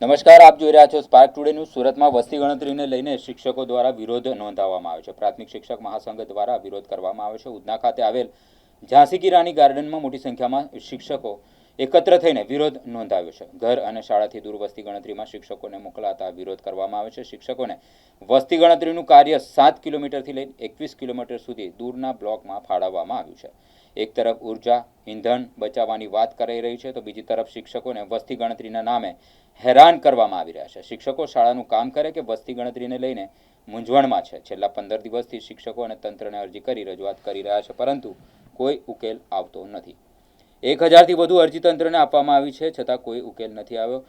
નમસ્કાર, આપ જોઈ રહ્યા છો સ્પાર્ક ટુડે ન્યૂઝ। સુરતમાં વસ્તી ગણતરીને લઈને શિક્ષકો દ્વારા વિરોધ નોંધાવવામાં આવ્યો છે। પ્રાથમિક શિક્ષક મહાસંઘ દ્વારા વિરોધ કરવામાં આવ્યો છે। ઉધના ખાતે આવેલ ઝાંસી કી રાણી ગાર્ડનમાં મોટી સંખ્યામાં શિક્ષકો એકત્ર થઈને વિરોધ નોંધાવ્યો છે। ઘર અને શાળાથી દૂર વસ્તી ગણતરીમાં શિક્ષકોને મોકલાતા વિરોધ કરવામાં આવ્યો છે। શિક્ષકોને વસ્તી ગણતરીનું કાર્ય 7 કિલોમીટરથી લઈને 21 કિલોમીટર સુધી દૂરના બ્લોકમાં ફાળવવામાં આવ્યું છે। એક તરફ ઉર્જા ઈંધણ બચાવવાની વાત કરાઈ રહી છે, તો બીજી તરફ શિક્ષકોને વસ્તી ગણતરીના નામે હેરાન કરવામાં આવી રહ્યા છે। શિક્ષકો શાળાનું કામ કરે કે વસ્તી ગણતરીને લઈને મૂંઝવણમાં છે। છેલ્લા 15 દિવસથી શિક્ષકો અને તંત્રને અરજી કરી રજૂઆત કરી રહ્યા છે, પરંતુ કોઈ ઉકેલ આવતો નથી। 1000થી વધુ અરજી તંત્રને આપવામાં આવી છે, છતાં કોઈ ઉકેલ નથી આવ્યો।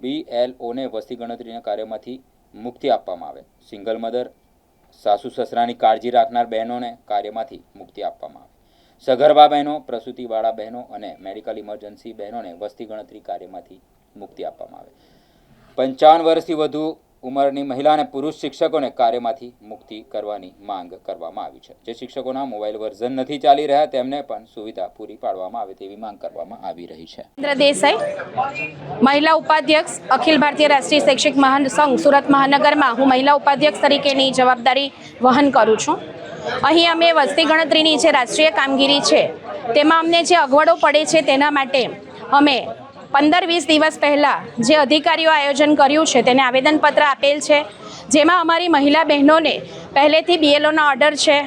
BLOને વસ્તી ગણતરીના કાર્યમાંથી મુક્તિ આપવામાં આવે। સિંગલ મધર, સાસુ સસરાની કાળજી રાખનાર બહેનોને કાર્યમાંથી મુક્તિ આપવામાં આવે। સગર્ભા બહેનો, પ્રસૂતિવાળા બહેનો અને મેડિકલ ઇમરજન્સી બહેનોને વસ્તી ગણતરી કાર્યમાંથી મુક્તિ આપવામાં આવે। 55 વર્ષથી વધુ ઉંમરની મહિલા અને પુરુષ શિક્ષકોને કાર્યમાંથી મુક્તિ કરવાની માંગ કરવામાં આવી છે। જે શિક્ષકોના મોબાઈલ વર્ઝન નથી ચાલી રહ્યા, તેમને પણ સુવિધા પૂરી પાડવામાં આવે તેવી માંગ કરવામાં આવી રહી છે। દેસાઈ, મહિલા ઉપાધ્યક્ષ, અખિલ ભારતીય રાષ્ટ્રીય શૈક્ષિક મહાસંઘ સુરત મહાનગરમાં હું મહિલા ઉપાધ્યક્ષ તરીકેની જવાબદારી વહન કરું છું। અહીં અમે વસ્તી ગણતરીની જે રાષ્ટ્રીય કામગીરી છે તેમાં અમને જે અગવડો પડે છે તેના માટે અમે 15-20 દિવસ પહેલાં જે અધિકારીઓ આયોજન કર્યું છે તેને આવેદનપત્ર આપેલ છે, જેમાં અમારી મહિલા બહેનોને પહેલેથી BLOના ઓર્ડર છે।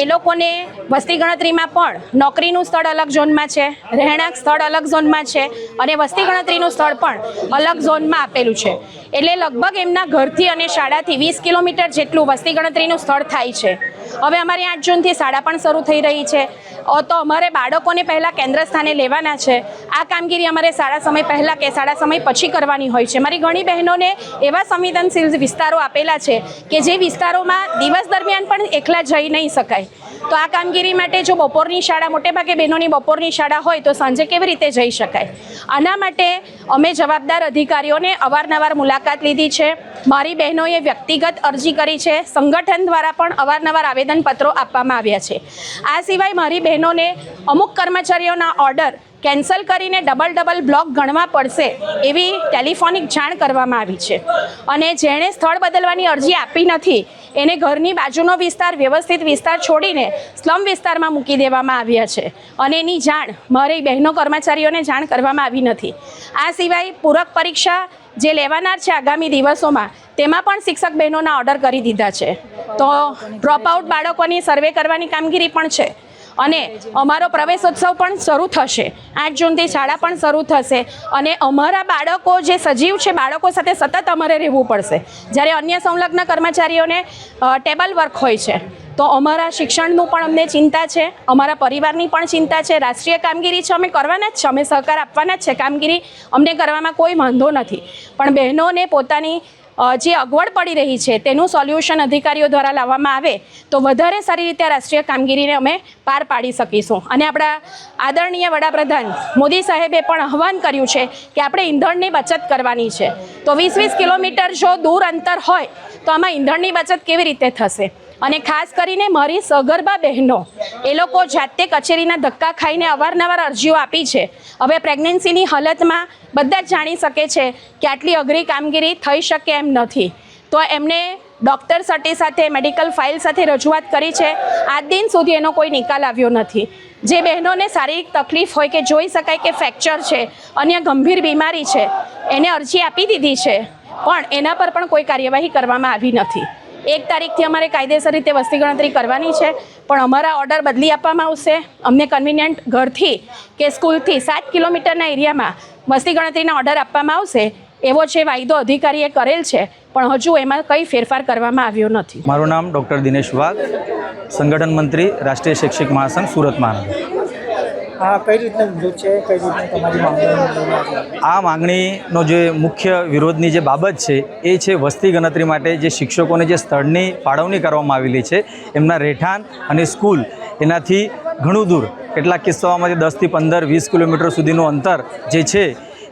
એ લોકોને વસ્તી ગણતરીમાં પણ નોકરીનું સ્થળ અલગ ઝોનમાં છે, રહેણાંક સ્થળ અલગ ઝોનમાં છે અને વસ્તી ગણતરીનું સ્થળ પણ અલગ ઝોનમાં આપેલું છે। એટલે લગભગ એમના ઘરથી અને શાળાથી 20 કિલોમીટર જેટલું વસ્તી ગણતરીનું સ્થળ થાય છે। હવે અમારી 8 જૂનથી શાળા પણ શરૂ થઈ રહી છે, તો અમારે બાળકોને પહેલાં કેન્દ્ર સ્થાને લેવાના છે। આ કામગીરી અમારે શાળા સમય પહેલાં કે શાળા સમય પછી કરવાની હોય છે। મારી ઘણી બહેનોને એવા સંવેદનશીલ વિસ્તારો આપેલા છે કે જે વિસ્તારોમાં દિવસ દરમિયાન પણ એકલા જઈ નહીં શકાય। તો આ કામગીરી માટે જો બપોરની શાળા, મોટેભાગે બહેનોની બપોરની શાળા હોય તો સાંજે કેવી રીતે જઈ શકાય? આના માટે અમે જવાબદાર અધિકારીઓને અવારનવાર મુલાકાત લીધી છે। મારી બહેનોએ વ્યક્તિગત અરજી કરી છે, સંગઠન દ્વારા પણ અવારનવાર આવેદનપત્રો આપવામાં આવ્યા છે। આ સિવાય મારી બહેનોને અમુક કર્મચારીઓના ઓર્ડર કેન્સલ કરીને ડબલ બ્લોક ગણવા પડશે એવી ટેલિફોનિક જાણ કરવામાં આવી છે અને જેણે સ્થળ બદલવાની અરજી આપી નથી એને ઘરની બાજુનો વિસ્તાર, વ્યવસ્થિત વિસ્તાર છોડીને સ્લમ વિસ્તારમાં મૂકી દેવામાં આવ્યા છે અને એની જાણ મારી બહેનો કર્મચારીઓને જાણ કરવામાં આવી નથી। આ સિવાય પૂરક પરીક્ષા જે લેવાનાર છે આગામી દિવસોમાં, તેમાં પણ શિક્ષક બહેનોના ઓર્ડર કરી દીધા છે। તો ડ્રોપઆઉટ બાળકોની સર્વે કરવાની કામગીરી પણ છે અને અમારો પ્રવેશોત્સવ પણ શરૂ થશે। 8 જૂનથી શાળા પણ શરૂ થશે અને અમારા બાળકો જે સજીવ છે, બાળકો સાથે સતત અમારે રહેવું પડશે। જ્યારે અન્ય સંલગ્ન કર્મચારીઓને ટેબલ વર્ક હોય છે, તો અમારા શિક્ષણનું પણ અમને ચિંતા છે, અમારા પરિવારની પણ ચિંતા છે। રાષ્ટ્રીય કામગીરી છે, અમે કરવાના જ છે, અમે સહકાર આપવાના જ છે, કામગીરી અમને કરવામાં કોઈ વાંધો નથી, પણ બહેનોને પોતાની જે અગવડ પડી રહી છે તેનું સોલ્યુશન અધિકારીઓ દ્વારા લાવવામાં આવે તો વધારે સારી રીતે રાષ્ટ્રીય કામગીરીને અમે પાર પાડી શકીશું। અને આપણા આદરણીય વડાપ્રધાન મોદી સાહેબે પણ આહવાન કર્યું છે કે આપણે ઈંધણની બચત કરવાની છે। તો 20-20 કિલોમીટર જો દૂર અંતર હોય તો આમાં ઈંધણની બચત કેવી રીતે થશે? અને ખાસ કરીને મારી સગર્ભા બહેનો, એ લોકો જાતે કચેરીના ધક્કા ખાઈને અવારનવાર અરજીઓ આપી છે। હવે પ્રેગ્નન્સીની હાલતમાં બધા જ જાણી શકે છે કે આટલી અઘરી કામગીરી થઈ શકે એમ નથી, તો એમને ડૉક્ટર સાથે મેડિકલ ફાઇલ સાથે રજૂઆત કરી છે। આજ દિન સુધી એનો કોઈ નિકાલ આવ્યો નથી। જે બહેનોને શારીરિક તકલીફ હોય કે જોઈ શકાય કે ફ્રેક્ચર છે, અન્ય ગંભીર બીમારી છે, એને અરજી આપી દીધી છે, પણ એના પર પણ કોઈ કાર્યવાહી કરવામાં આવી નથી। 1 તારીખથી અમારે કાયદેસર રીતે વસ્તી ગણતરી કરવાની છે, પણ અમારા ઓર્ડર બદલી આપવામાં આવશે। અમને કન્વિનિયન્ટ ઘરથી કે સ્કૂલથી 7 કિલોમીટરના એરિયામાં વસ્તી ગણતરીના ઓર્ડર આપવામાં આવશે એવો જે વાયદો અધિકારીએ કરેલ છે, પણ હજુ એમાં કંઈ ફેરફાર કરવામાં આવ્યો નથી। મારું નામ ડૉક્ટર દિનેશ વાઘ, સંગઠન મંત્રી, રાષ્ટ્રીય શૈક્ષિક મહાસંઘ સુરત મહાનગર। કઈ રીતના વિરોધ છે, કઈ રીતના તમારી માંગણી? આ માંગણીનો જે મુખ્ય વિરોધની જે બાબત છે એ છે વસ્તી ગણતરી માટે જે શિક્ષકોને જે સ્થળની ફાળવણી કરવામાં આવેલી છે એમના રહેઠાણ અને સ્કૂલ એનાથી ઘણું દૂર, કેટલાક કિસ્સાઓમાં 10થી 15, 20 કિલોમીટર સુધીનું અંતર જે છે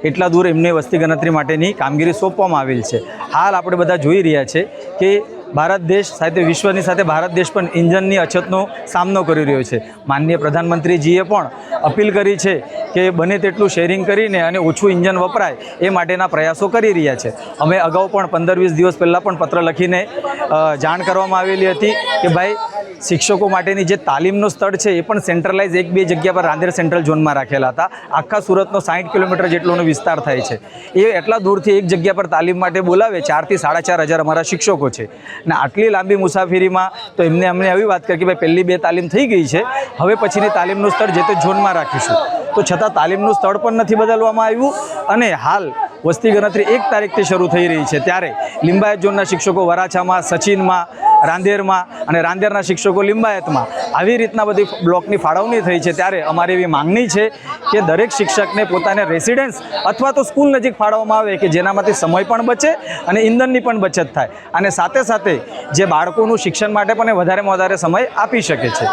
એટલા દૂર એમને વસ્તી ગણતરી માટેની કામગીરી સોંપવામાં આવેલ છે। હાલ આપણે બધા જોઈ રહ્યા છે કે ભારત દેશ સાથે વિશ્વની સાથે ભારત દેશ પણ ઇંધણની અછતનો સામનો કરી રહ્યો છે। માનનીય પ્રધાનમંત્રીજીએ પણ અપીલ કરી છે કે બને તેટલું શેરિંગ કરીને અને ઓછું ઇંજન વપરાય એ માટેના પ્રયાસો કરી રહ્યા છે. અમે અગાઉ પણ 15-20 દિવસ પહેલાં પણ પત્ર લખીને જાણ કરવામાં આવેલી હતી કે ભાઈ શિક્ષકો માટેની જે તાલીમનું સ્થળ છે એ પણ સેન્ટ્રલાઇઝ 1-2 જગ્યા પર રાંદેર સેન્ટ્રલ ઝોનમાં રાખેલા હતા. આખા સુરતનો 60 કિલોમીટર જેટલોનો વિસ્તાર થાય છે. એ એટલા દૂરથી એક જગ્યા પર તાલીમ માટે બોલાવે. 4,000 થી 4,500 અમારા શિક્ષકો છે ને આટલી લાંબી મુસાફરીમાં તો અમને આવી વાત કરી કે ભાઈ પહેલી 2 તાલીમ થઈ ગઈ છે, હવે પછીની તાલીમનું સ્થળ જે તે ઝોનમાં રાખીશું. તો છતાં તાલીમનું સ્થળ પણ નથી બદલવામાં આવ્યું અને હાલ વસ્તી ગણતરી 1 તારીખથી શરૂ થઈ રહી છે ત્યારે લિંબાયત ઝોનના શિક્ષકો વરાછામાં, સચિનમાં, રાંદેરમાં અને રાંદેરના શિક્ષકો લિંબાયતમાં આવી રીતના બધી બ્લોકની ફાળવણી થઈ છે. ત્યારે અમારી એવી માંગણી છે કે દરેક શિક્ષકને પોતાને રેસિડેન્સ અથવા તો સ્કૂલ નજીક ફાળવવામાં આવે કે જેનામાંથી સમય પણ બચે અને ઇંધણની પણ બચત થાય અને સાથે સાથે જે બાળકોનું શિક્ષણ માટે પણ વધારેમાં વધારે સમય આપી શકે છે.